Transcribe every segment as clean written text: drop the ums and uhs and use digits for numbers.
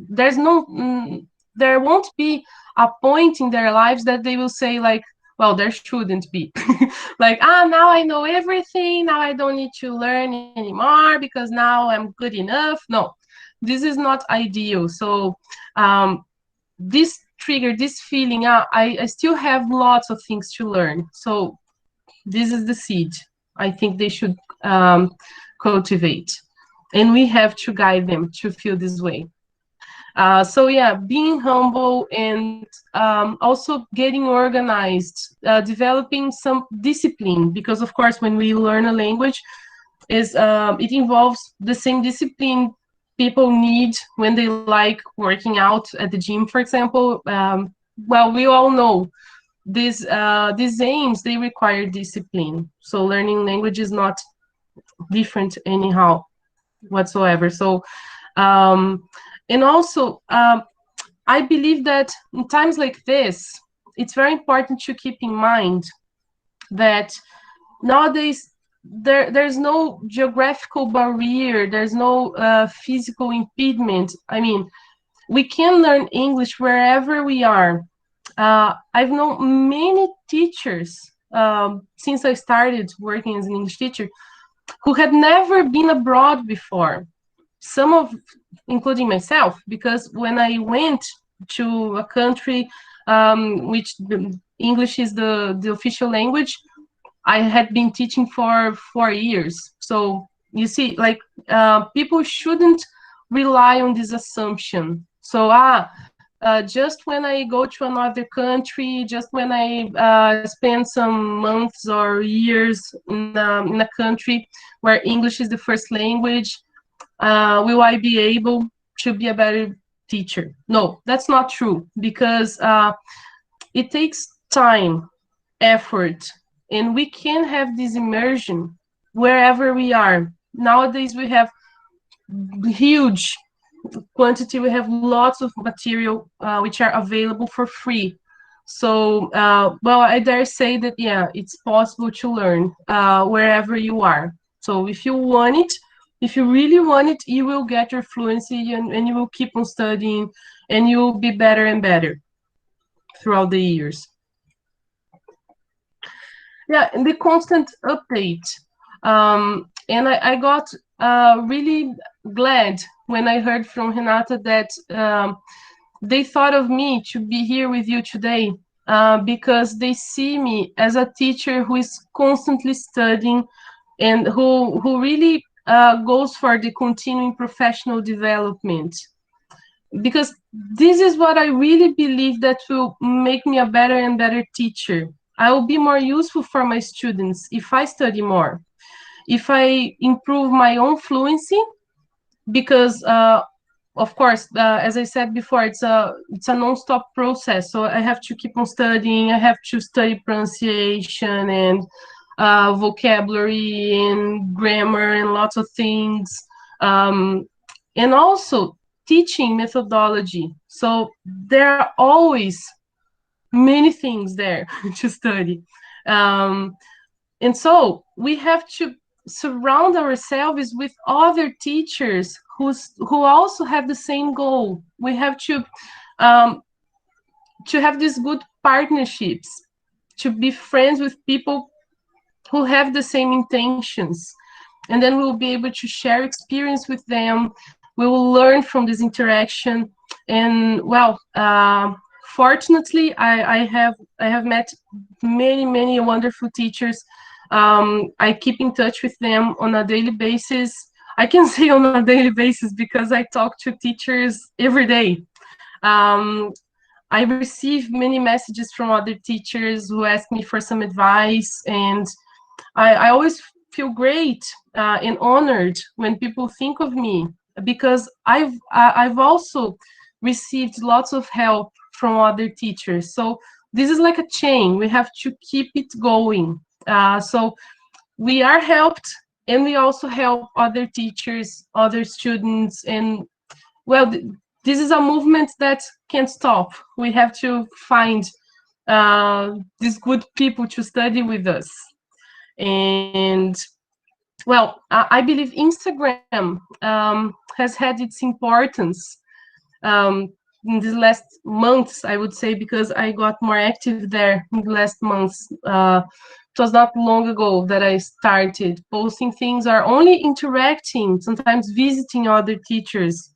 there's no, there won't be a point in their lives that they will say like, well, there shouldn't be. Like, now I know everything, now I don't need to learn anymore because now I'm good enough. No, this is not ideal. So this trigger, this feeling, I still have lots of things to learn. So this is the seed I think they should cultivate. And we have to guide them to feel this way. So yeah, being humble and also getting organized, developing some discipline, because of course when we learn a language, it involves the same discipline people need when they like working out at the gym, for example. Well, we all know these aims, they require discipline. So learning language is not different anyhow whatsoever. So and also I believe that in times like this, it's very important to keep in mind that nowadays there's no geographical barrier, there's no physical impediment. I mean, we can learn English wherever we are. I've known many teachers since I started working as an English teacher who had never been abroad before. Some of, including myself, because when I went to a country which English is the official language, I had been teaching for 4 years. So you see, like people shouldn't rely on this assumption. So just when I go to another country, just when I spend some months or years in a country where English is the first language, will I be able to be a better teacher? No, that's not true, because it takes time, effort, and we can have this immersion wherever we are. Nowadays, we have huge quantity, we have lots of material which are available for free. So, well, I dare say that, yeah, it's possible to learn wherever you are. So if you want it, if you really want it, you will get your fluency, and you will keep on studying, and you will be better and better throughout the years. Yeah, and the constant update. And I got really glad when I heard from Renata that they thought of me to be here with you today because they see me as a teacher who is constantly studying and who really goes for the continuing professional development. Because this is what I really believe that will make me a better and better teacher. I will be more useful for my students if I study more, if I improve my own fluency, because of course, as I said before, it's a non-stop process. So I have to keep on studying. I have to study pronunciation and vocabulary and grammar and lots of things, and also teaching methodology. So there are always many things there to study. And so we have to surround ourselves with other teachers who also have the same goal. We have to have these good partnerships, to be friends with people who have the same intentions. And then we'll be able to share experience with them. We will learn from this interaction. And well, fortunately, I have met many wonderful teachers. I keep in touch with them on a daily basis. I can say on a daily basis because I talk to teachers every day. I receive many messages from other teachers who ask me for some advice, and I always feel great and honored when people think of me, because I've also received lots of help from other teachers. So this is like a chain. We have to keep it going. So we are helped, and we also help other teachers, other students, and well, this is a movement that can't stop. We have to find these good people to study with us. And well, I believe Instagram has had its importance in these last months, I would say, because I got more active there in the last months. It was not long ago that I started posting things or only interacting, sometimes visiting other teachers.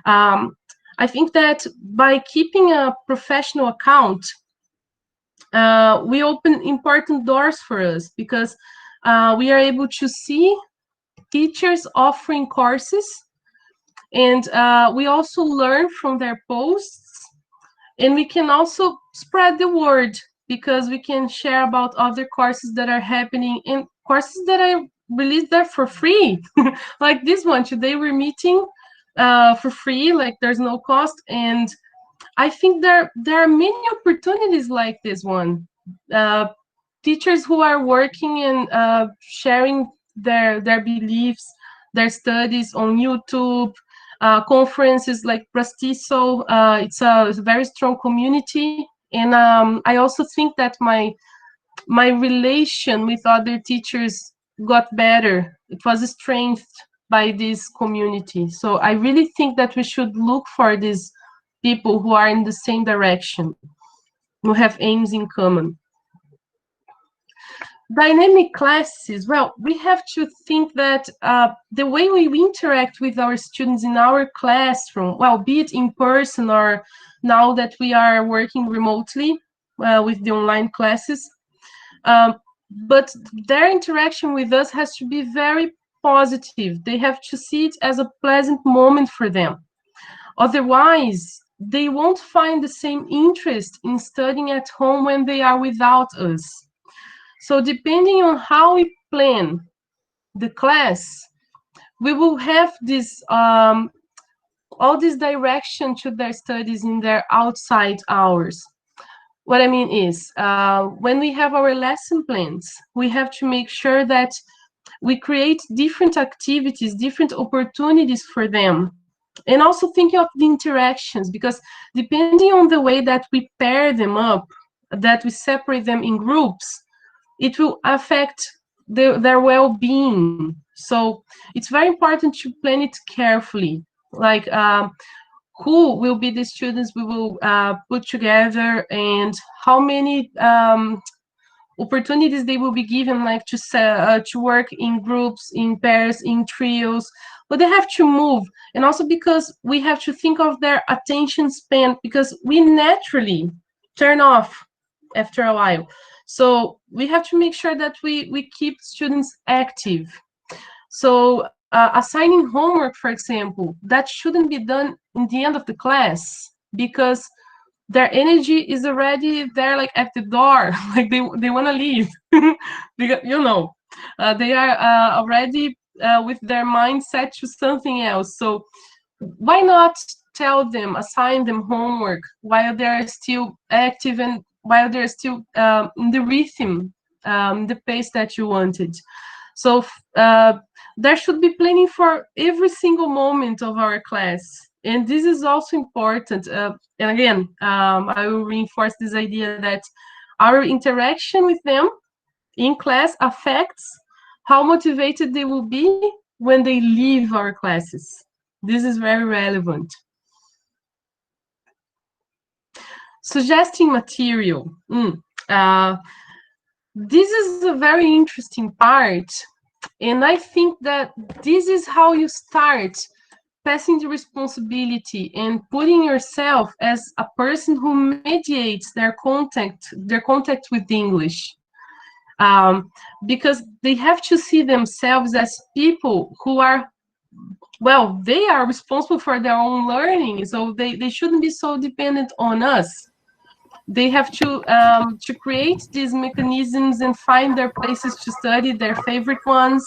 I think that by keeping a professional account, we open important doors for us, because we are able to see teachers offering courses, and we also learn from their posts, and we can also spread the word, because we can share about other courses that are happening, and courses that are released there for free. Like this one today, we're meeting for free, like there's no cost. And I think there are many opportunities like this one. Teachers who are working and sharing their beliefs, their studies on YouTube, conferences like Prastiso. It's a very strong community, and I also think that my relation with other teachers got better. It was strengthened by this community. So I really think that we should look for these people who are in the same direction, who have aims in common. Dynamic classes, well, we have to think that the way we interact with our students in our classroom, well, be it in person or now that we are working remotely with the online classes, but their interaction with us has to be very positive. They have to see it as a pleasant moment for them. Otherwise, they won't find the same interest in studying at home when they are without us. So depending on how we plan the class, we will have this all this direction to their studies in their outside hours. What I mean is, when we have our lesson plans, we have to make sure that we create different activities, different opportunities for them. And also thinking of the interactions, because depending on the way that we pair them up, that we separate them in groups, it will affect their well-being. So it's very important to plan it carefully. Like who will be the students we will put together, and how many opportunities they will be given, like to work in groups, in pairs, in trios. But they have to move, and also because we have to think of their attention span, because we naturally turn off after a while. So we have to make sure that we keep students active. So assigning homework, for example, that shouldn't be done in the end of the class, because their energy is already there, like at the door, like they want to leave. Because, you know, they are already with their mind set to something else. So why not tell them, assign them homework while they're still active and while they're still in the rhythm, the pace that you wanted. So there should be planning for every single moment of our class. And this is also important. And again, I will reinforce this idea that our interaction with them in class affects how motivated they will be when they leave our classes. This is very relevant. Suggesting material. This is a very interesting part. And I think that this is how you start passing the responsibility and putting yourself as a person who mediates their contact with English. Because they have to see themselves as people who are, well, they are responsible for their own learning, so they shouldn't be so dependent on us. They have to create these mechanisms and find their places to study, their favorite ones.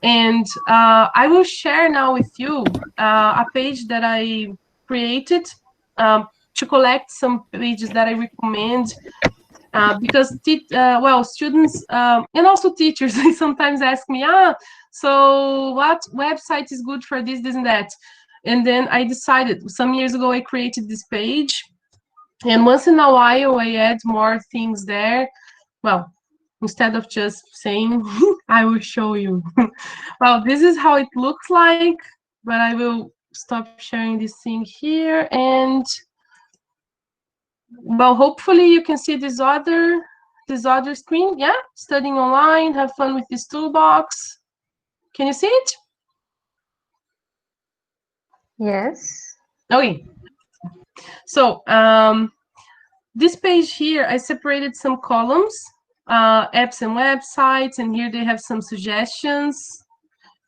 And I will share now with you a page that I created to collect some pages that I recommend, because students and also teachers, they sometimes ask me, so what website is good for this and that? And then I decided some years ago, I created this page, and once in a while I add more things there. Well, instead of just saying, I will show you. Well, this is how it looks like, but I will stop sharing this thing here, and well, hopefully you can see this other screen. Yeah, studying online, have fun with this toolbox. Can you see it? Yes. Okay. So this page here, I separated some columns, apps and websites, and here they have some suggestions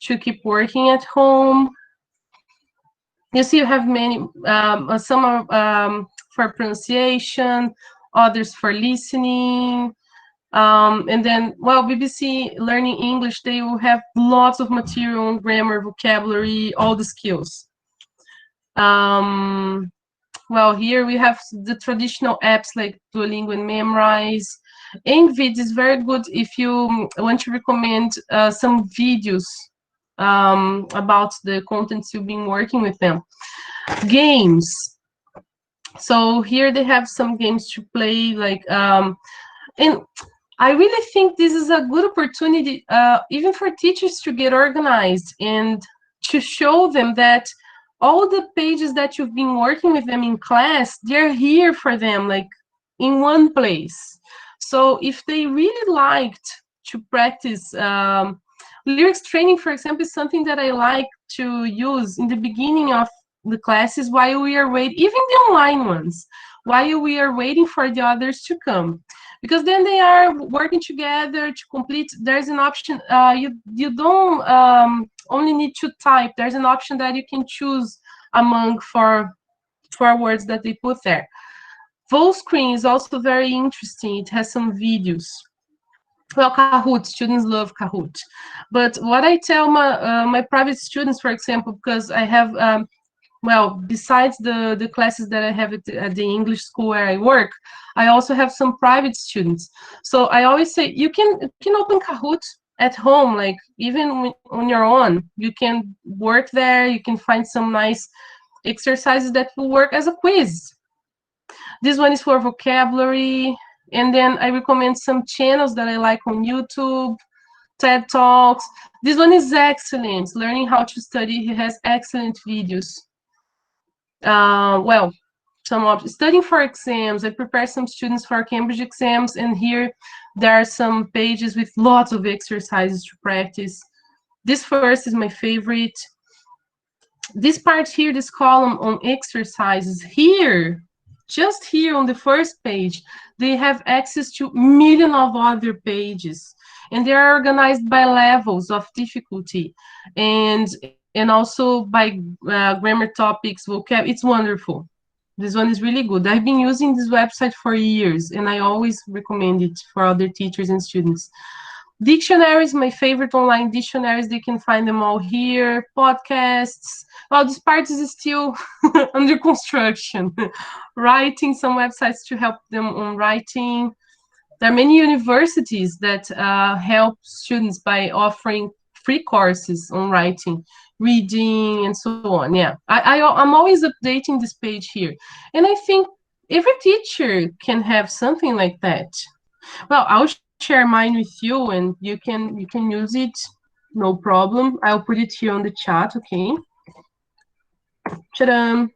to keep working at home. You see, you have many, some are for pronunciation, others for listening. And then, well, BBC Learning English, they will have lots of material on grammar, vocabulary, all the skills. Well, here we have the traditional apps like Duolingo and Memrise. Envid is very good if you want to recommend some videos about the contents you've been working with them. Games. So here they have some games to play, like, and I really think this is a good opportunity, even for teachers to get organized and to show them that all the pages that you've been working with them in class, they're here for them, like in one place. So if they really liked to practice lyrics training, for example, is something that I like to use in the beginning of the classes while we are waiting, even the online ones, while we are waiting for the others to come. Because then they are working together to complete. There's an option, you don't only need to type. There's an option that you can choose among four words that they put there. Volscreen is also very interesting. It has some videos. Well, Kahoot, students love Kahoot. But what I tell my private students, for example, because I have, well, besides the classes that I have at the English school where I work, I also have some private students. So I always say, you can open Kahoot at home, like even on your own. You can work there, you can find some nice exercises that will work as a quiz. This one is for vocabulary. And then I recommend some channels that I like on YouTube, TED Talks. This one is excellent, Learning How to Study. He has excellent videos. Well, studying for exams. I prepare some students for Cambridge exams, and here there are some pages with lots of exercises to practice. This first is my favorite. This part here, this column on exercises, here, just here on the first page, they have access to millions of other pages, and they are organized by levels of difficulty, and also by grammar topics, vocab. It's wonderful. This one is really good. I've been using this website for years, and I always recommend it for other teachers and students. Dictionaries, my favorite online dictionaries, they can find them all here. Podcasts. Well, this part is still under construction. Writing, some websites to help them on writing. There are many universities that help students by offering free courses on writing, reading, and so on. Yeah, I'm always updating this page here. And I think every teacher can have something like that. Well, I'll share mine with you, and you can use it, no problem. I'll put it here on the chat, okay? Ta-da!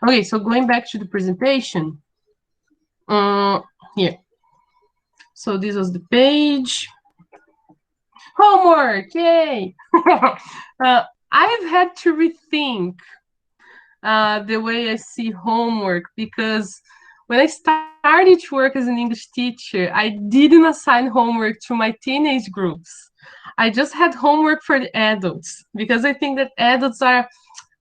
Okay, so going back to the presentation, here. So this was the page. Homework, yay! I've had to rethink the way I see homework, because when I started to work as an English teacher, I didn't assign homework to my teenage groups. I just had homework for the adults, because I think that adults are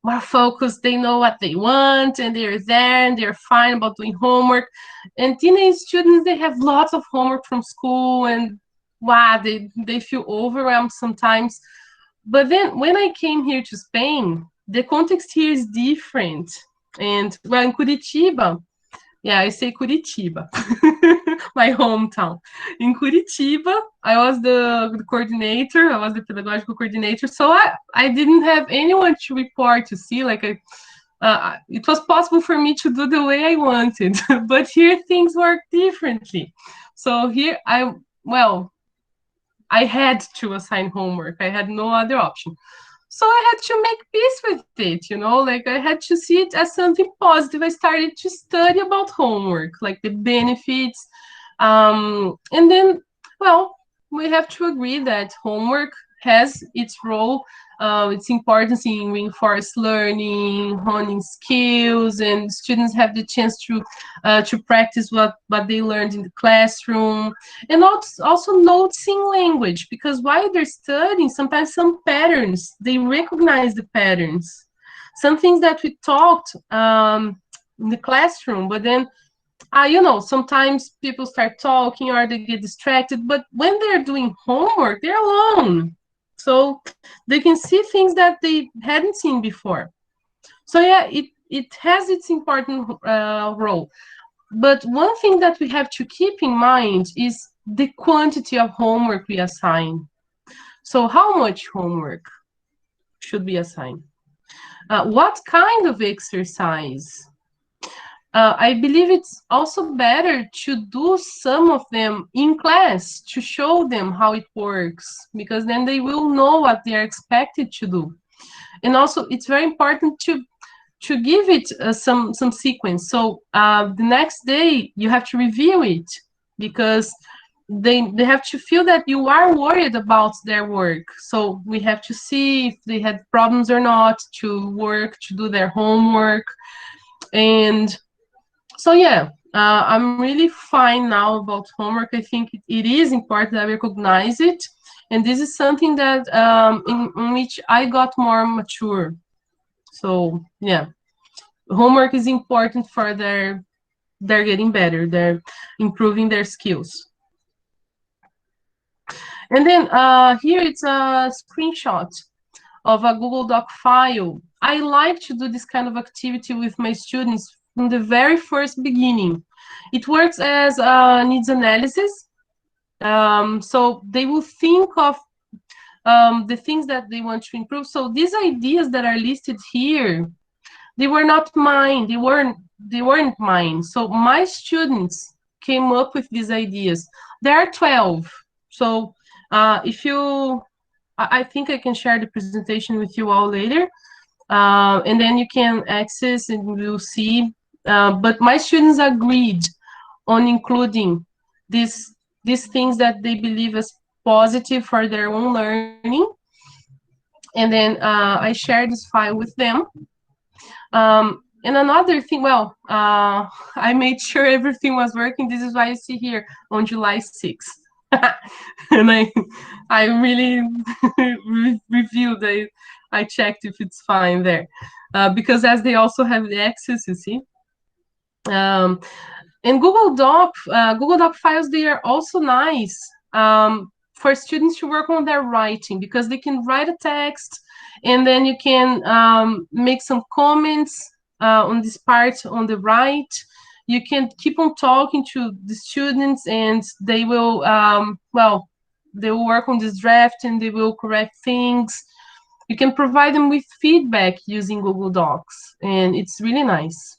more focused, they know what they want, and they're there, and they're fine about doing homework. And teenage students, they have lots of homework from school, and wow, they feel overwhelmed sometimes. But then when I came here to Spain, the context here is different. And well, in Curitiba, yeah, I say Curitiba, my hometown. In Curitiba, I was the coordinator, I was the pedagogical coordinator, so I didn't have anyone to report to see, like, it was possible for me to do the way I wanted, but here things work differently. So here I had to assign homework. I had no other option. So I had to make peace with it, you know, like I had to see it as something positive. I started to study about homework, like the benefits. And then, well, we have to agree that homework has its role, its importance in reinforced learning, honing skills, and students have the chance to practice what they learned in the classroom, and also noticing language, because while they're studying, sometimes some patterns, they recognize the patterns. Some things that we talked in the classroom, but then you know, sometimes people start talking or they get distracted, but when they're doing homework, they're alone. So they can see things that they hadn't seen before. So yeah, it has its important role. But one thing that we have to keep in mind is the quantity of homework we assign. So how much homework should be assigned? What kind of exercise? I believe it's also better to do some of them in class to show them how it works, because then they will know what they are expected to do. And also, it's very important to give it some sequence. So the next day you have to review it, because they have to feel that you are worried about their work. So we have to see if they had problems or not, to do their homework. And so yeah, I'm really fine now about homework. I think it is important that I recognize it, and this is something that in which I got more mature. So yeah, homework is important for they're getting better, they're improving their skills. And then here it's a screenshot of a Google Doc file. I like to do this kind of activity with my students from the very first beginning. It works as needs analysis. So they will think of the things that they want to improve. So these ideas that are listed here, they were not mine. They weren't mine. So my students came up with these ideas. There are 12. So if you, I think I can share the presentation with you all later. And then you can access and you'll see. But my students agreed on including these things that they believe as positive for their own learning. And then I shared this file with them. And another thing, well, I made sure everything was working. This is why you see here on July 6th. And I really reviewed it. I checked if it's fine there. Because as they also have the access, you see. And Google Doc files, they are also nice for students to work on their writing, because they can write a text and then you can make some comments on this part on the right. You can keep on talking to the students and they will, well, they will work on this draft and they will correct things. You can provide them with feedback using Google Docs, and it's really nice.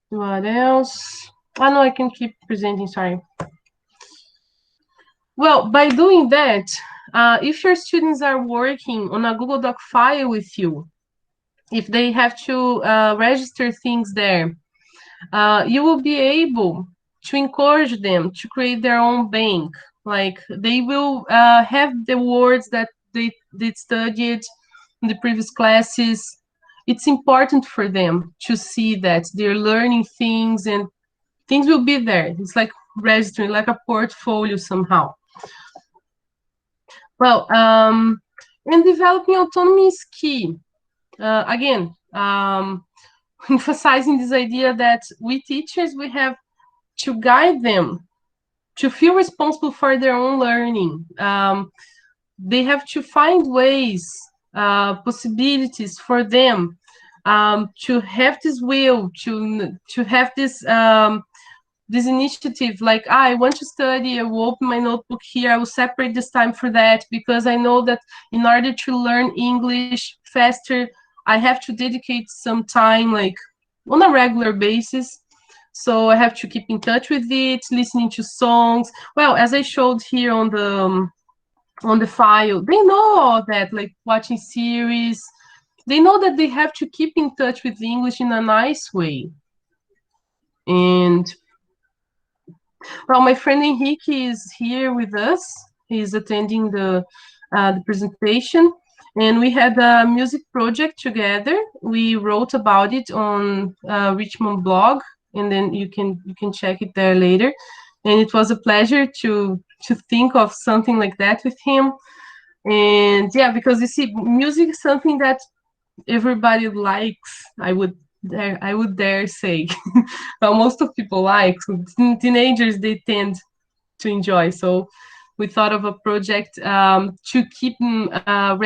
What else? Oh, no, I can keep presenting, sorry. Well, by doing that, if your students are working on a Google Doc file with you, if they have to register things there, you will be able to encourage them to create their own bank. Like they will have the words that they studied in the previous classes. It's important for them to see that they're learning things and things will be there. It's like registering, like a portfolio somehow. Well, and developing autonomy is key. Again, emphasizing this idea that we teachers, we have to guide them to feel responsible for their own learning. They have to find ways, possibilities for them to have this will, to have this initiative, like I want to study, I will open my notebook here, I will separate this time for that, because I know that in order to learn English faster, I have to dedicate some time, like on a regular basis. So I have to keep in touch with it, listening to songs. Well, as I showed here on the file, they know all that, like watching series. They know that they have to keep in touch with English in a nice way. And well, my friend Henrique is here with us. He's attending the presentation, and we had a music project together. We wrote about it on Richmond blog, and then you can check it there later. And it was a pleasure to think of something like that with him. And yeah, because you see, music is something that everybody likes. I would dare say. Well, most of people like. Teenagers, they tend to enjoy. So we thought of a project to keep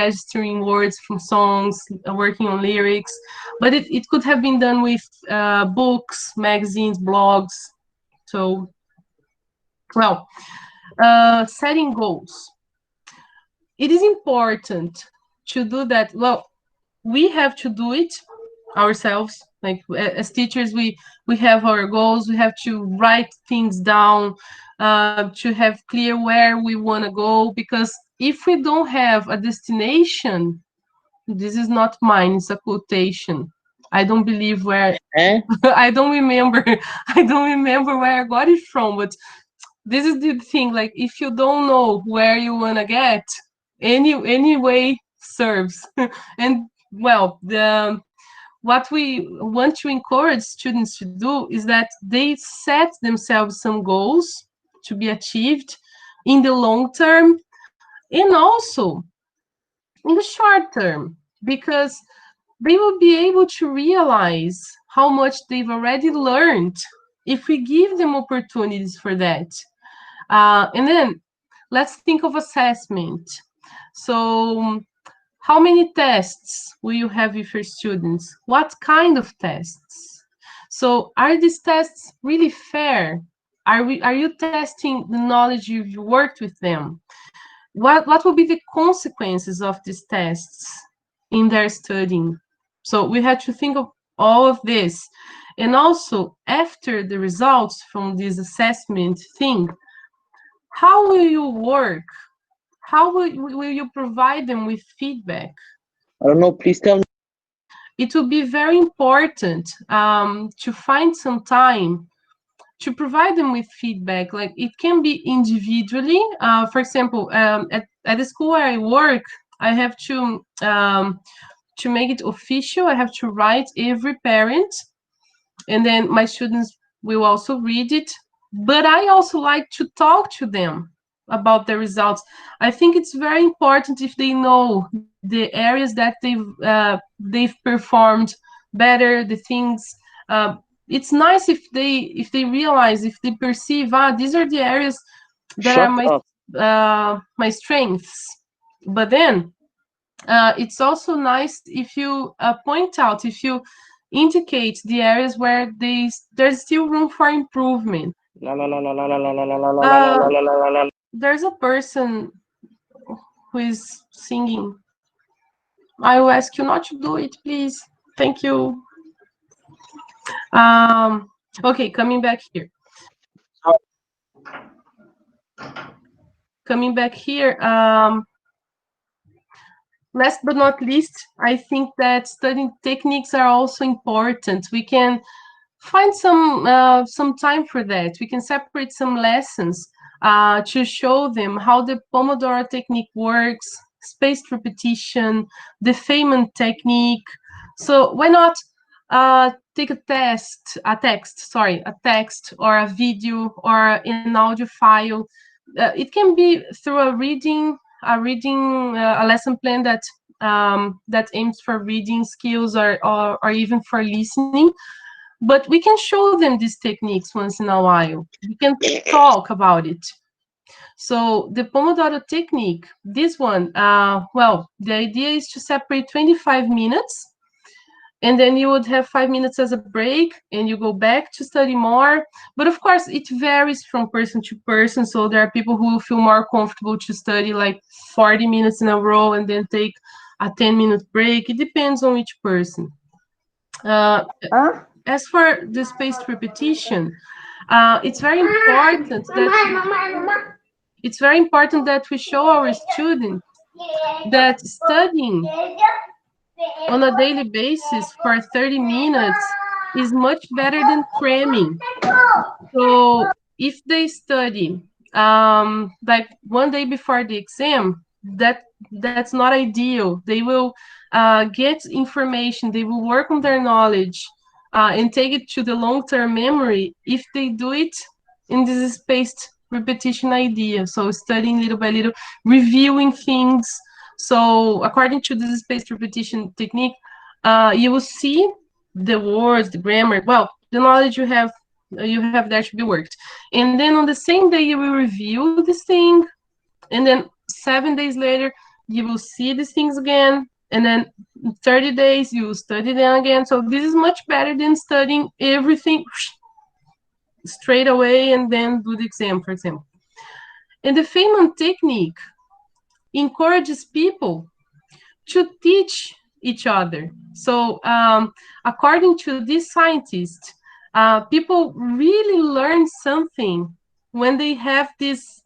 registering words from songs, working on lyrics, but it could have been done with books, magazines, blogs. So, well, setting goals. It is important to do that. Well, we have to do it ourselves. Like as teachers, we have our goals. We have to write things down, to have clear where we want to go. Because if we don't have a destination, this is not mine. It's a quotation. I don't believe where. I don't remember. I don't remember where I got it from. But this is the thing. Like if you don't know where you want to get, any way serves. And well, what we want to encourage students to do is that they set themselves some goals to be achieved in the long term and also in the short term, because they will be able to realize how much they've already learned if we give them opportunities for that. And then let's think of assessment. So how many tests will you have with your students? What kind of tests? So are these tests really fair? Are you testing the knowledge you've worked with them? What will be the consequences of these tests in their studying? So we had to think of all of this. And also, after the results from this assessment thing, how will you work? How will you provide them with feedback? I don't know, please tell me. It will be very important to find some time to provide them with feedback. Like it can be individually. For example, at the school where I work, I have to make it official. I have to write every parent, and then my students will also read it. But I also like to talk to them about the results. I think it's very important if they know the areas that they've performed better, the things. It's nice if they realize, if they perceive, these are the areas that are my strengths. But then it's also nice if you point out, if you indicate the areas where there's still room for improvement. There's a person who is singing. I will ask you not to do it, please. Thank you. Okay, coming back here. Last but not least, I think that studying techniques are also important. We can find some time for that. We can separate some lessons to show them how the Pomodoro technique works, spaced repetition, the Feynman technique. So why not take a text or a video or an audio file. It can be through a lesson plan that aims for reading skills or even for listening. But we can show them these techniques once in a while. We can talk about it. So the Pomodoro technique, this one, well, the idea is to separate 25 minutes, and then you would have 5 minutes as a break, and you go back to study more. But of course, it varies from person to person. So there are people who will feel more comfortable to study like 40 minutes in a row and then take a 10-minute break. It depends on each person. as for the spaced repetition, it's very important that we show our students that studying on a daily basis for 30 minutes is much better than cramming. So if they study like one day before the exam, that's not ideal. They will get information, they will work on their knowledge and take it to the long-term memory if they do it in this spaced repetition idea. So studying little by little, reviewing things. So according to this spaced repetition technique, you will see the words, the grammar, well, the knowledge you have there to be worked. And then on the same day, you will review this thing. And then 7 days later, you will see these things again. And then 30 days, you will study them again. So this is much better than studying everything straight away and then do the exam, for example. And the Feynman technique encourages people to teach each other. So according to this scientist, people really learn something when they have this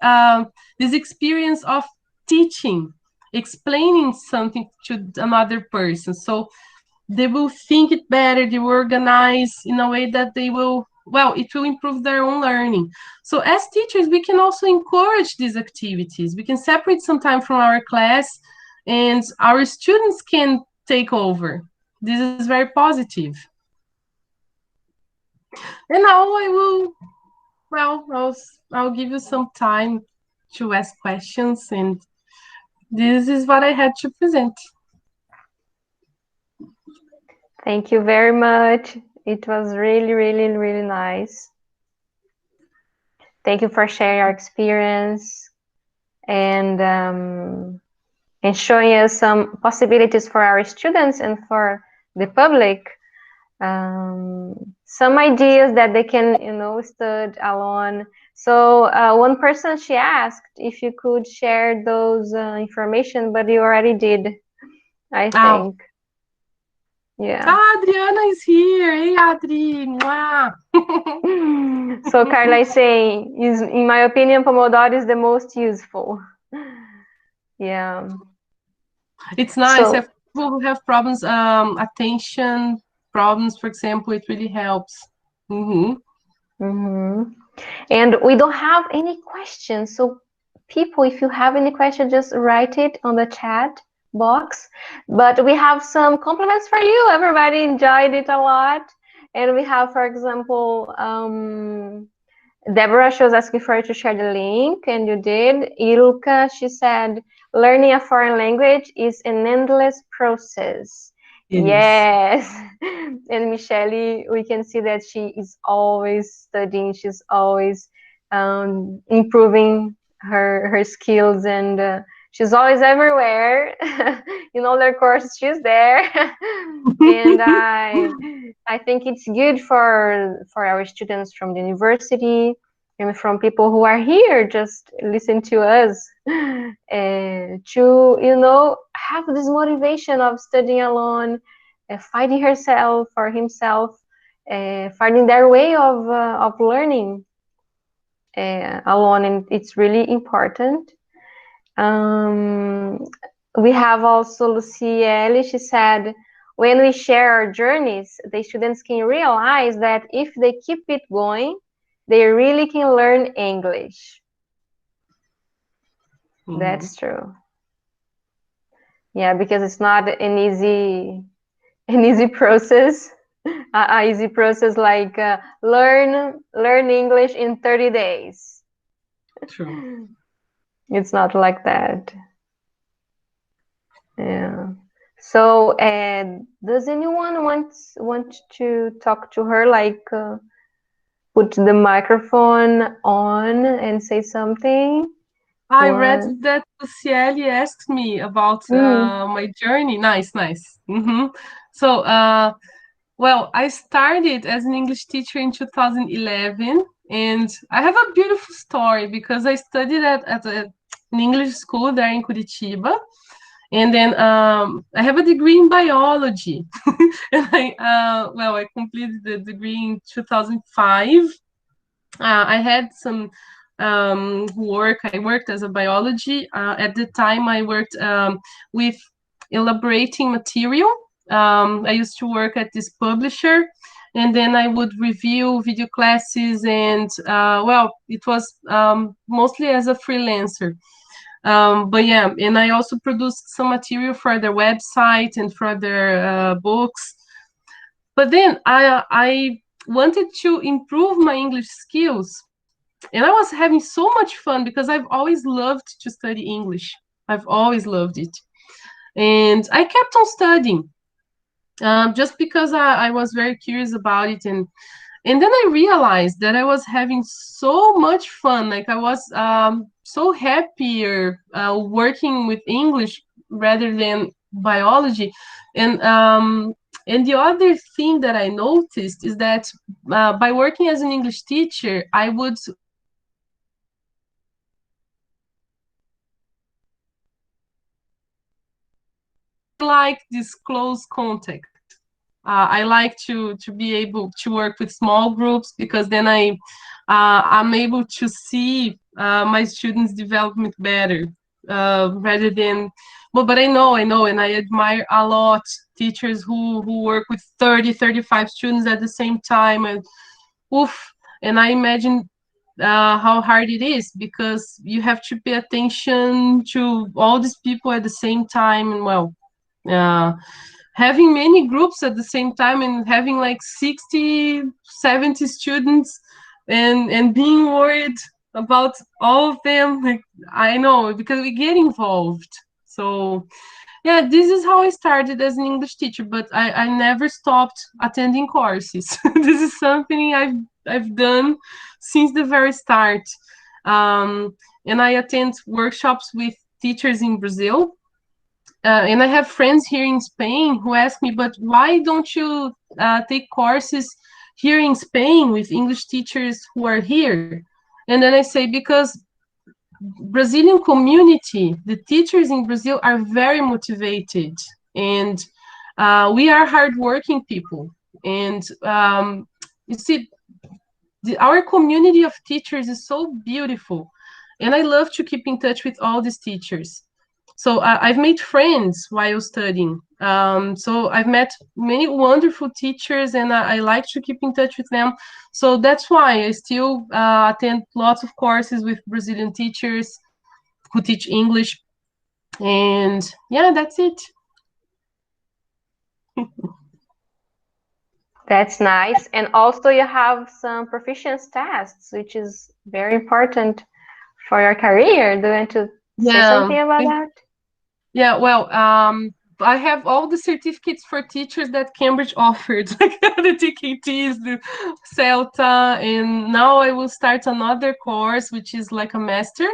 experience of teaching, explaining something to another person. So they will think it better, they will organize in a way that they will, well, it will improve their own learning. So as teachers, we can also encourage these activities. We can separate some time from our class and our students can take over. This is very positive. And now I will, well, I'll give you some time to ask questions, and this is what I had to present. Thank you very much. It was really, really, really nice. Thank you for sharing your experience and showing us some possibilities for our students and for the public. Some ideas that they can, study alone. So one person, she asked if you could share those information, but you already did, I think. Yeah. Adriana is here. Hey, Adri. So Carla is saying, in my opinion, Pomodoro is the most useful. Yeah. It's nice. So, if people who have problems, attention problems, for example, it really helps. And we don't have any questions. So people, if you have any questions, just write it on the chat box. But we have some compliments for you. Everybody enjoyed it a lot. And we have, for example, Deborah, she was asking for you to share the link, and you did. Ilka, she said, learning a foreign language is an endless process. Yes. And Michelle, we can see that she is always studying. She's always improving her skills, and she's always everywhere. In all their courses, she's there. And I think it's good for our students from the university and from people who are here just listen to us to have this motivation of studying alone, finding herself or himself, finding their way of learning alone, and it's really important. We have also Lucielle. She said, when we share our journeys, the students can realize that if they keep it going, they really can learn English. That's true. Yeah, because it's not an easy process. An easy process like learn English in 30 days. True. It's not like that. Yeah. So, does anyone want to talk to her? Like, put the microphone on and say something. I read that Lucielle asked me about my journey. Nice. So, well, I started as an English teacher in 2011, and I have a beautiful story because I studied at an English school there in Curitiba. And then I have a degree in biology. And I completed the degree in 2005. I had some work. I worked as a biology. At the time, I worked with elaborating material. I used to work at this publisher, and then I would review video classes, and it was mostly as a freelancer. But yeah, and I also produced some material for their website and for their books. But then I wanted to improve my English skills, and I was having so much fun because I've always loved to study English. I've always loved it. And I kept on studying just because I was very curious about it. And then I realized that I was having so much fun. Like I was so happier working with English rather than biology. And the other thing that I noticed is that by working as an English teacher, I would like this close contact. I like to be able to work with small groups because then I'm able to see my students' development better rather than. But I know, and I admire a lot teachers who work with 35 students at the same time, and oof. And I imagine how hard it is because you have to pay attention to all these people at the same time, and uh, having many groups at the same time and having like 60, 70 students and being worried about all of them. Like, I know because we get involved. So yeah, this is how I started as an English teacher, but I never stopped attending courses. This is something I've done since the very start. And I attend workshops with teachers in Brazil, and I have friends here in Spain who ask me, but why don't you take courses here in Spain with English teachers who are here? And then I say, because Brazilian community, the teachers in Brazil are very motivated, and we are hardworking people. And you see, our community of teachers is so beautiful, and I love to keep in touch with all these teachers. So I've made friends while studying. So I've met many wonderful teachers, and I like to keep in touch with them. So that's why I still attend lots of courses with Brazilian teachers who teach English. And yeah, that's it. That's nice. And also you have some proficiency tests, which is very important for your career. Do you want to say Yeah. something about that? Yeah, I have all the certificates for teachers that Cambridge offered, like the TKTs, the CELTA, and now I will start another course, which is like a master.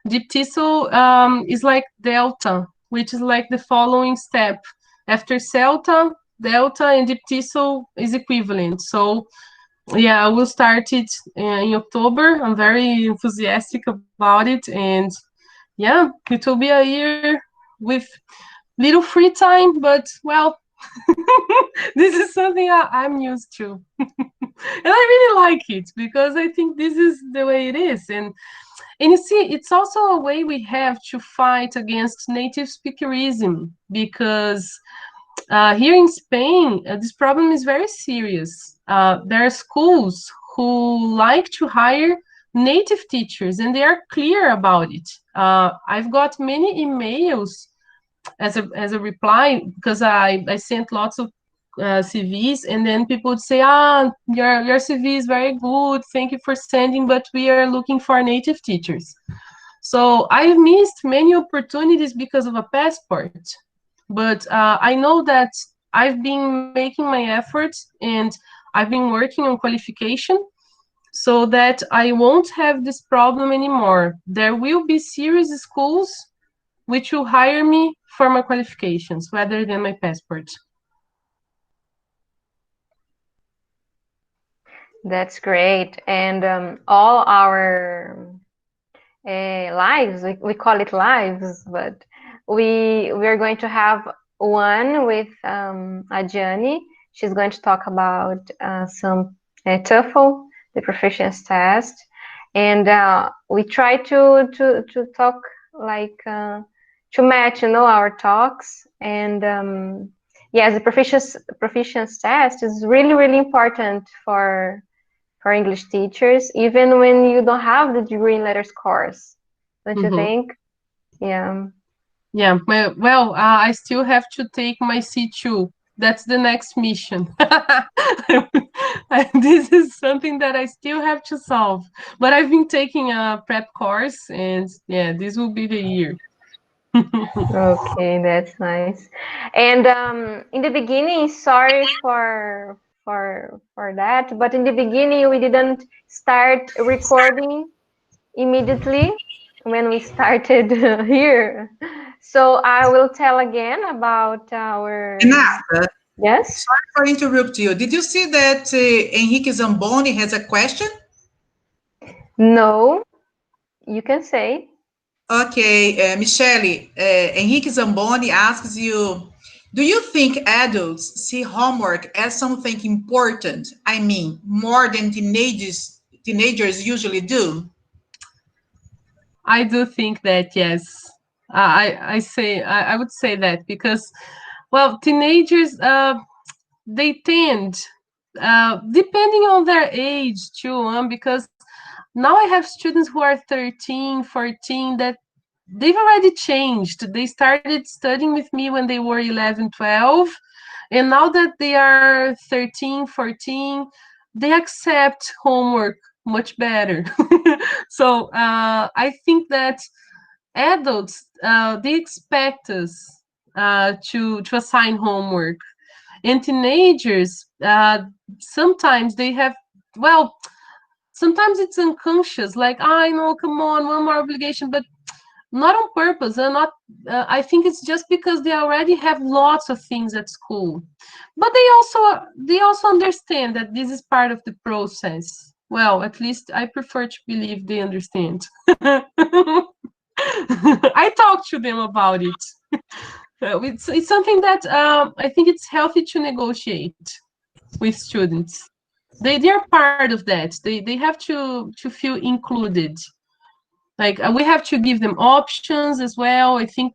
Deep TESOL is like Delta, which is like the following step. After CELTA, Delta, and Deep TESOL is equivalent. So yeah, I will start it in October. I'm very enthusiastic about it, and yeah, it will be a year with little free time, but this is something I'm used to. And I really like it because I think this is the way it is. And you see, it's also a way we have to fight against native speakerism because here in Spain, this problem is very serious. There are schools who like to hire native teachers, and they are clear about it. I've got many emails as a reply because I sent lots of CVs, and then people would say, your CV is very good, thank you for sending, but we are looking for native teachers. So I've missed many opportunities because of a passport, but I know that I've been making my efforts, and I've been working on qualification so that I won't have this problem anymore. There will be serious schools which will hire me for my qualifications rather than my passport. That's great. And all our lives, we call it lives, but we are going to have one with Adiane. She's going to talk about some TOEFL, the proficiency test, and we try to talk like to match, our talks. And yes, the proficiency test is really important for English teachers, even when you don't have the degree in letters course. Don't you think? Yeah. Yeah. Well, I still have to take my C2. That's the next mission. This is something that I still have to solve. But I've been taking a prep course, and yeah, this will be the year. Okay, that's nice. And in the beginning, sorry for that, but in the beginning we didn't start recording immediately when we started here. So I will tell again about our. Renata, Yes. sorry for interrupt you. Did you see that Henrique Zamboni has a question? No, you can say. Okay, Michele, Henrique Zamboni asks you, do you think adults see homework as something important? I mean, more than teenagers usually do? I do think that, yes. I would say that because, well, teenagers, they tend, depending on their age too, because now I have students who are 13, 14, that they've already changed. They started studying with me when they were 11, 12, and now that they are 13, 14, they accept homework much better. So I think that adults, they expect us to assign homework, and teenagers, sometimes they have, well, sometimes it's unconscious, like, I know, come on, one more obligation, but not on purpose, and not I think it's just because they already have lots of things at school, but they also understand that this is part of the process. Well, at least I prefer to believe they understand. I talk to them about it. It's something that I think it's healthy to negotiate with students. They're part of that. They have to feel included. Like, we have to give them options as well. I think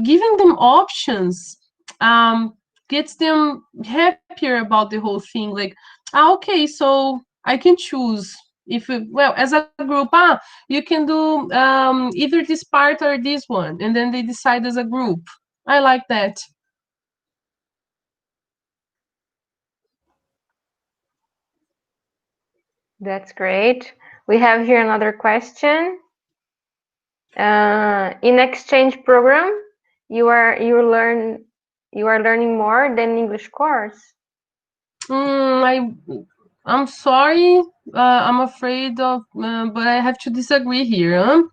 giving them options gets them happier about the whole thing. Like, okay, so I can choose. If well, as a group, you can do either this part or this one, and then they decide as a group. I like that. That's great. We have here another question. In exchange program, you are learning more than English course. I'm sorry. I'm afraid of, but I have to disagree here,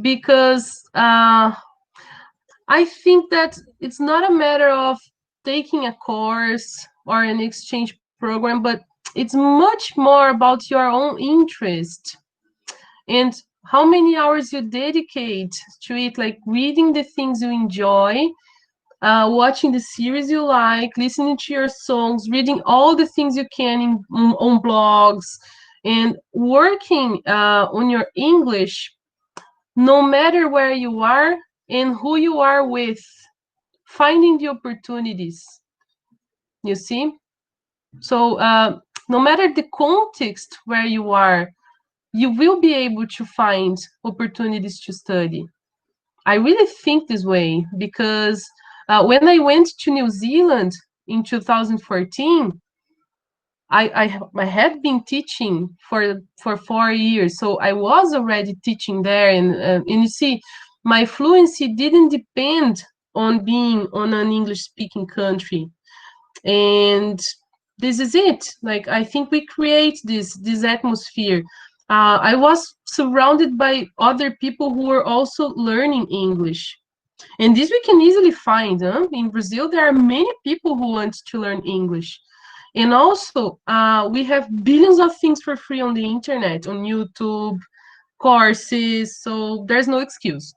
because I think that it's not a matter of taking a course or an exchange program, but it's much more about your own interest and how many hours you dedicate to it, like reading the things you enjoy, watching the series you like, listening to your songs, reading all the things you can on blogs, and working on your English, no matter where you are and who you are with, finding the opportunities. You see? So, no matter the context where you are, you will be able to find opportunities to study. I really think this way because when I went to New Zealand in 2014, I had been teaching for 4 years, so I was already teaching there, and you see, my fluency didn't depend on being on an English-speaking country, and this is it. Like, I think we create this atmosphere. I was surrounded by other people who were also learning English. And this we can easily find. In Brazil, there are many people who want to learn English. And also, we have billions of things for free on the internet, on YouTube, courses, so there's no excuse.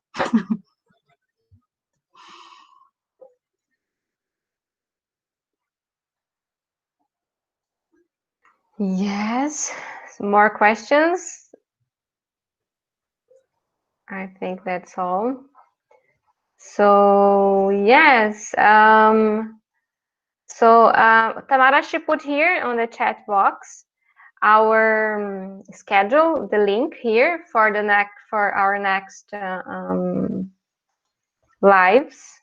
Yes. More questions? I think that's all. So yes. Tamara, she put here on the chat box our schedule, the link here for our next lives,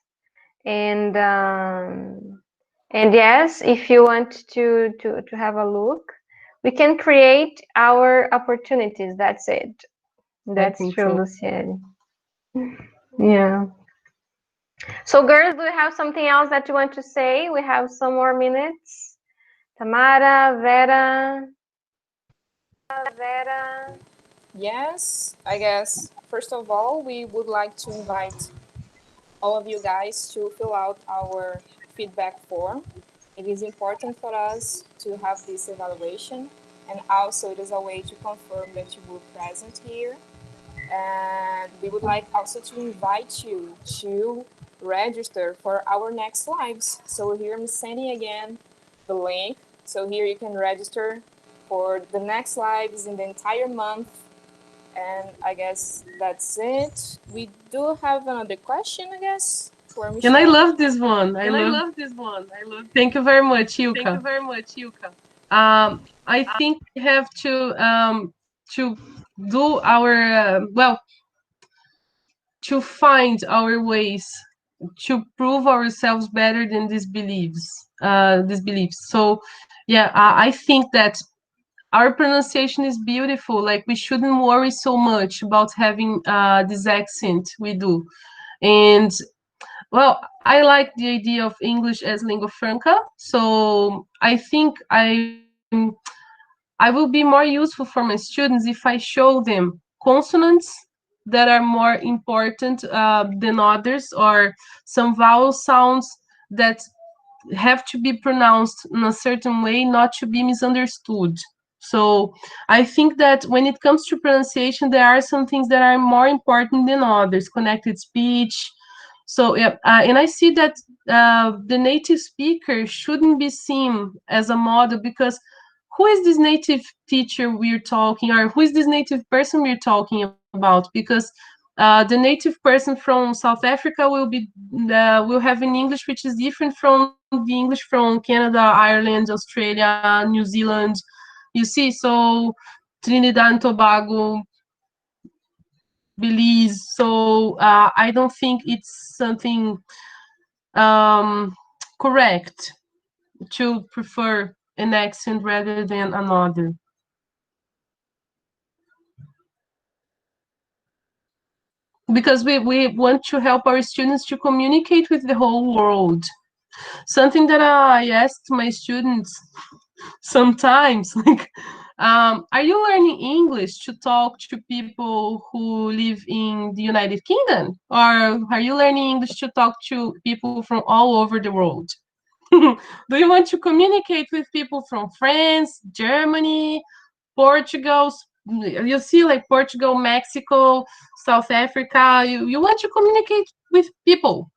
and yes, if you want to have a look, we can create our opportunities. That's it. That's true, Lucienne. Yeah. So girls, do you have something else that you want to say? We have some more minutes. Tamara, Vera. Yes, I guess, first of all, we would like to invite all of you guys to fill out our feedback form. It is important for us to have this evaluation, and also it is a way to confirm that you were present here. And we would like also to invite you to register for our next lives. So here I'm sending again the link. So here you can register for the next lives in the entire month. And I guess that's it. We do have another question, I guess, for Michelle. And I love this one. I love this one. Thank you very much, Ilka. I think we have to do our to find our ways to prove ourselves better than these beliefs. So, yeah, I think that our pronunciation is beautiful. Like, we shouldn't worry so much about having this accent we do. And well, I like the idea of English as lingua franca. So I think I will be more useful for my students if I show them consonants that are more important than others, or some vowel sounds that have to be pronounced in a certain way, not to be misunderstood. So I think that when it comes to pronunciation, there are some things that are more important than others, connected speech. So yeah, and I see that the native speaker shouldn't be seen as a model, because who is this native teacher we're talking, or who is this native person we're talking about? Because the native person from South Africa will have an English which is different from the English from Canada, Ireland, Australia, New Zealand. You see, so Trinidad and Tobago, Belize. So I don't think it's something correct to prefer an accent rather than another. Because we want to help our students to communicate with the whole world. Something that I asked my students sometimes, like, are you learning English to talk to people who live in the United Kingdom? Or are you learning English to talk to people from all over the world? Do you want to communicate with people from France, Germany, Portugal? You see, like Portugal, Mexico, South Africa. You want to communicate with people,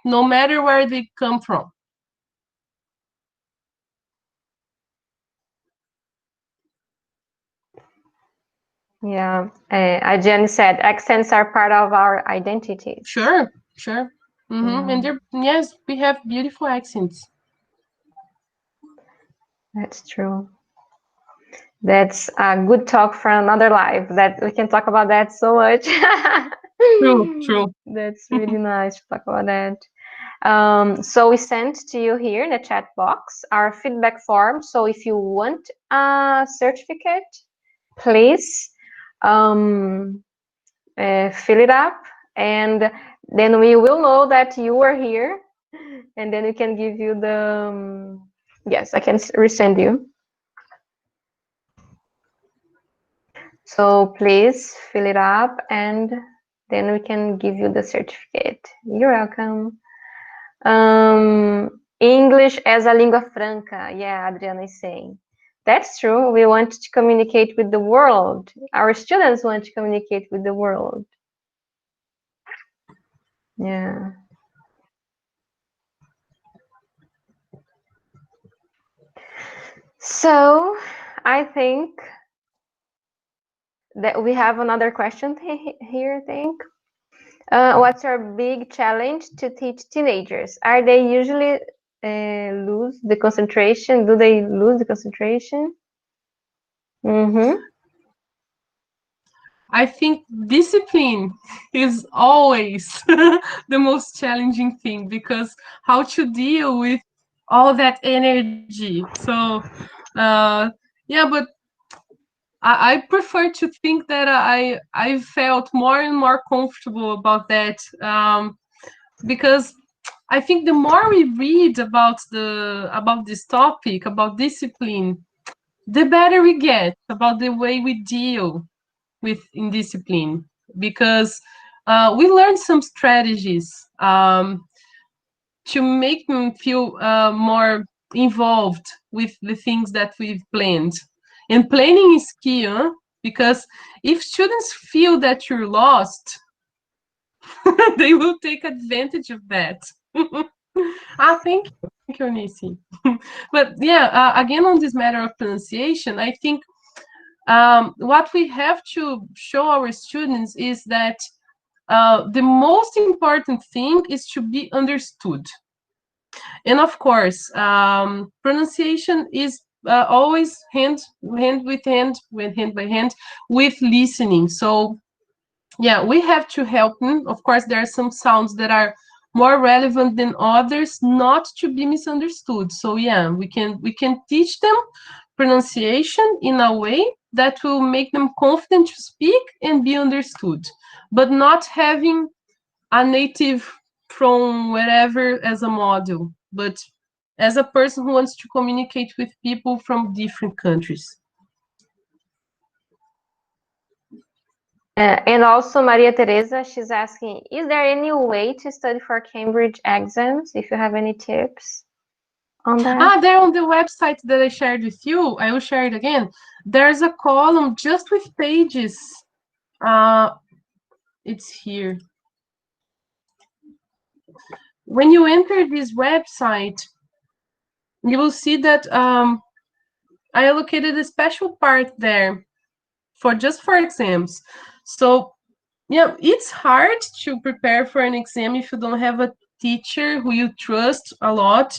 no matter where they come from. Yeah, Jenny said accents are part of our identity. Sure. And yes, we have beautiful accents. That's true. That's a good talk for another live. That we can talk about that so much. True. That's really nice to talk about that. So we sent to you here in the chat box our feedback form. So if you want a certificate, please fill it up, and then we will know that you are here, and then we can give you the yes, I can resend you. So please fill it up, and then we can give you the certificate. You're welcome. English as a lingua franca. Yeah, Adriana is saying. That's true. We want to communicate with the world. Our students want to communicate with the world. Yeah. So I think that we have another question here, I think. What's your big challenge to teach teenagers? Are they usually lose the concentration? Do they lose the concentration? I think discipline is always the most challenging thing, because how to deal with all that energy. So, yeah, but I prefer to think that I felt more and more comfortable about that, because I think the more we read about this topic, about discipline, the better we get about the way we deal with indiscipline, because we learn some strategies to make them feel more involved with the things that we've planned. And planning is key, huh? Because if students feel that you're lost, they will take advantage of that. Thank you, Nisi. But yeah, again, on this matter of pronunciation, I think what we have to show our students is that the most important thing is to be understood. And of course, pronunciation is always hand by hand with listening. So yeah, we have to help them. Of course, there are some sounds that are more relevant than others, not to be misunderstood. So yeah, we can teach them pronunciation in a way that will make them confident to speak and be understood, but not having a native from wherever as a model, but as a person who wants to communicate with people from different countries. And also Maria Teresa, she's asking, is there any way to study for Cambridge exams? If you have any tips on that. There on the website that I shared with you, I will share it again. There's a column just with pages. It's here. When you enter this website, you will see that I allocated a special part there for exams. So yeah, it's hard to prepare for an exam if you don't have a teacher who you trust a lot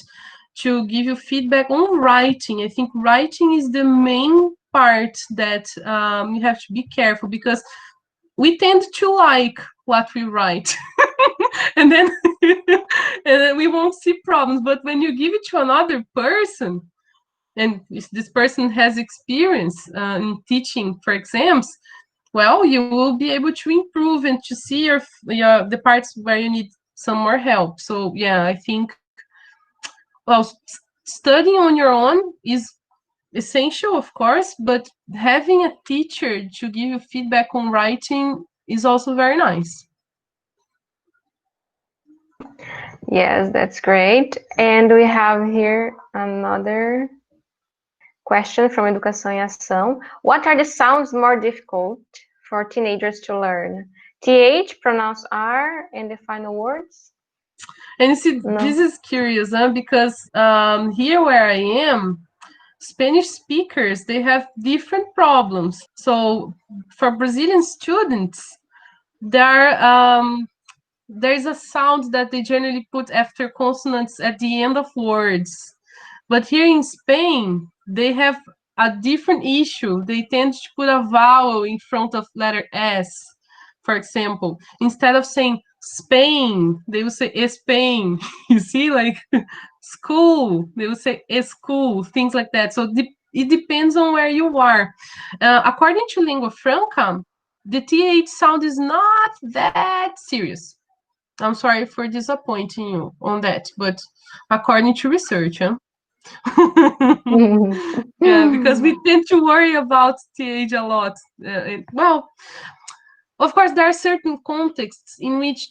to give you feedback on writing. I think writing is the main part that you have to be careful, because we tend to like what we write. and then we won't see problems. But when you give it to another person, and if this person has experience in teaching for exams, well, you will be able to improve and to see the parts where you need some more help. So yeah, I think, well, studying on your own is essential, of course, but having a teacher to give you feedback on writing is also very nice. Yes, that's great. And we have here another question from Educação em Ação. What are the sounds more difficult for teenagers to learn? TH, pronounce R, and the final words? And you see, this is curious, huh? Because here where I am, Spanish speakers, they have different problems. So for Brazilian students, there's a sound that they generally put after consonants at the end of words. But here in Spain, they have a different issue. They tend to put a vowel in front of letter S, for example. Instead of saying Spain, they will say Spain. You see, like school, they will say school, things like that. So it depends on where you are. According to Lingua Franca, the TH sound is not that serious. I'm sorry for disappointing you on that, but according to research, huh? Yeah, because we tend to worry about TH a lot. Well, of course, there are certain contexts in which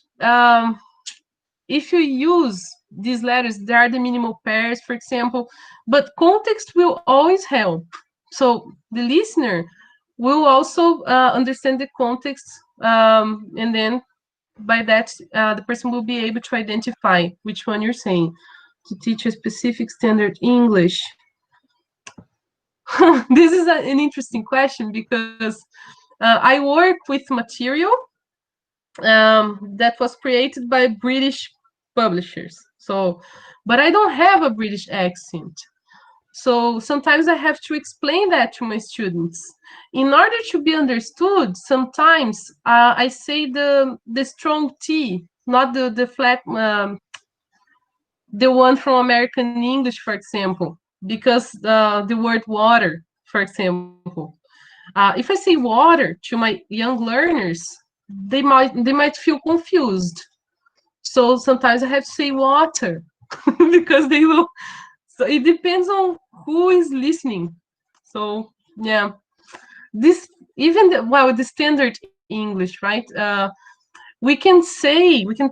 if you use these letters, there are the minimal pairs, for example, but context will always help. So the listener will also understand the context, and then by that, the person will be able to identify which one you're saying. To teach a specific standard English. this is an interesting question because I work with material that was created by British publishers. So, but I don't have a British accent. So sometimes I have to explain that to my students. In order to be understood, sometimes I say the strong T, not the flat, the one from American English, for example, because the word water, for example. If I say water to my young learners, they might feel confused. So sometimes I have to say water because they will. So it depends on who is listening. So yeah, this even the standard English, right? We can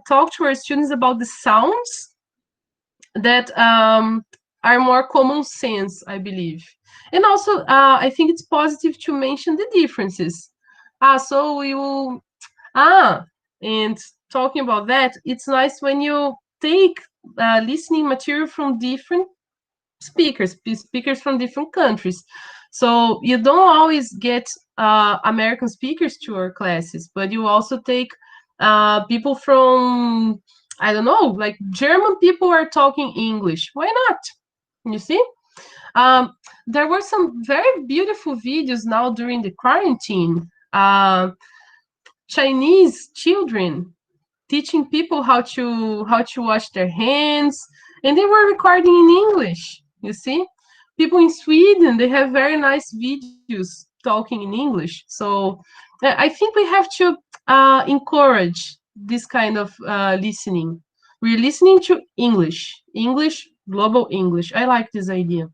talk to our students about the sounds that are more common sense, I believe. And also, I think it's positive to mention the differences. So we will, and talking about that, it's nice when you take listening material from different speakers from different countries. So you don't always get American speakers to our classes, but you also take people from, I don't know, like German people are talking English. Why not? You see? Um, there were some very beautiful videos now during the quarantine. Chinese children teaching people how to wash their hands, and they were recording in English. You see, people in Sweden, they have very nice videos talking in English. So I think we have to encourage this kind of listening. We're listening to English, global English. I like this idea.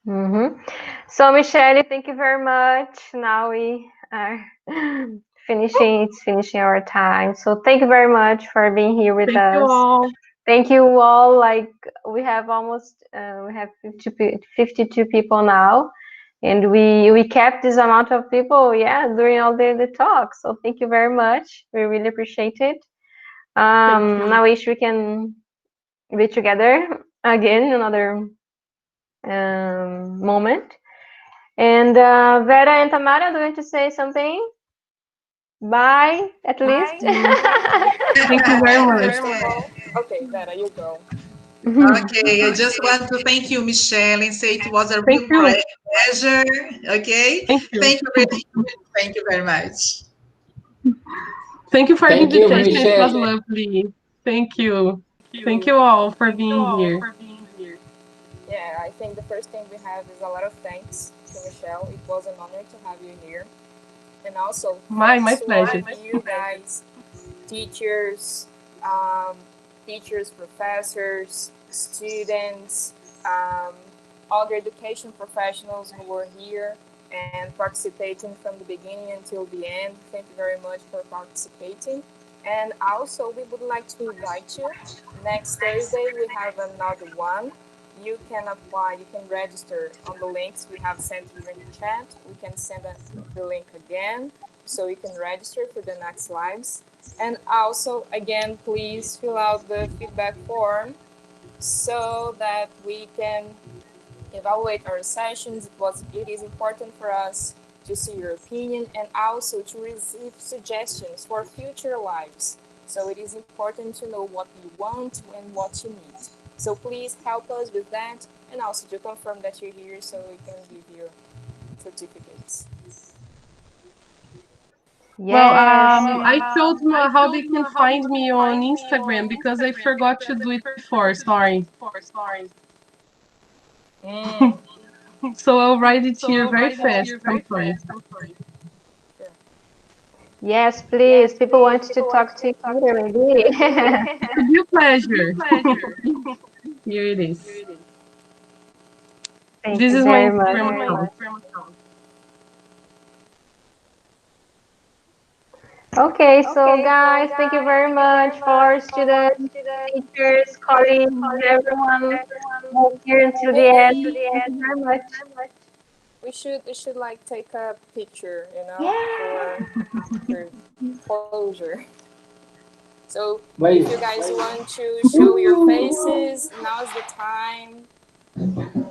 So, Michelle, thank you very much. Now we are finishing our time. So thank you very much for being here with Thank us. you all. Thank you all. Like we have almost we have 52 people now, and we kept this amount of people, yeah, during all the talk. So thank you very much. We really appreciate it. I wish we can be together again another moment. And Vera and Tamara, do you want to say something? Bye, at least. Thank you very much. Okay, Vera, you go. Okay, I just want to thank you, Michelle, and say it was a real pleasure. Okay, Thank you. Thank you very much. Thank you for the invitation. Michelle. It was lovely. Thank you. Thank you all for being here. Yeah, I think the first thing we have is a lot of thanks to Michelle. It was an honor to have you here. And also, my thanks pleasure. To all of you guys, teachers, professors, students, other education professionals who were here and participating from the beginning until the end. Thank you very much for participating. And also, we would like to invite you. Next Thursday, we have another one. You can apply, you can register on the links we have sent here in the chat. We can send the link again so you can register for the next lives. And also, again, please fill out the feedback form so that we can evaluate our sessions. It is important for us to see your opinion and also to receive suggestions for future lives. So it is important to know what you want and what you need. So please help us with that, and also to confirm that you're here so we can give you certificates. Yes. Well, I told them how they can find me on Instagram because I forgot to do it before. Sorry. So I'll write it here very fast. I'm sorry. Yes, please. People want to talk to you maybe. It's a pleasure. Here it is. Thank This you is very my much. Instagram account. Okay, so guys, thank you very much for students, teachers, colleagues, everyone who's here until the end. Thank you very much. We should like take a picture, Yeah. for closure. So if you guys want to show your faces, now's the time.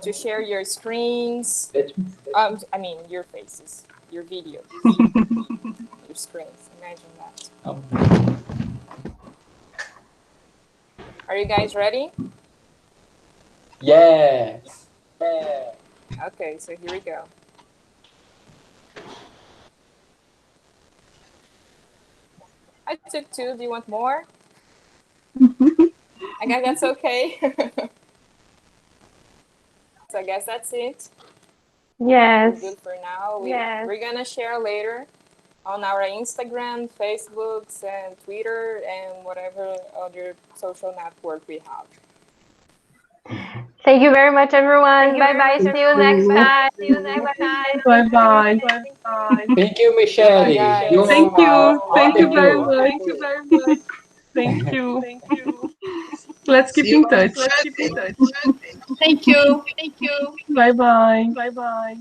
to share your screens. I mean, your faces, your video, your screens. Imagine that. Oh. Are you guys ready? Yes. Okay, so here we go. I took 2. Do you want more? I guess that's okay. So I guess that's it. Yes. We're good for now. We're gonna share later on our Instagram, Facebooks, and Twitter, and whatever other social network we have. Thank you very much, everyone. Bye bye. See you next time. Bye bye. Thank you, Michelle. Bye, guys. You Thank you. Thank you very wonderful. much. Thank you. Let's keep See you in on touch. Sunday. Thank you. Bye bye.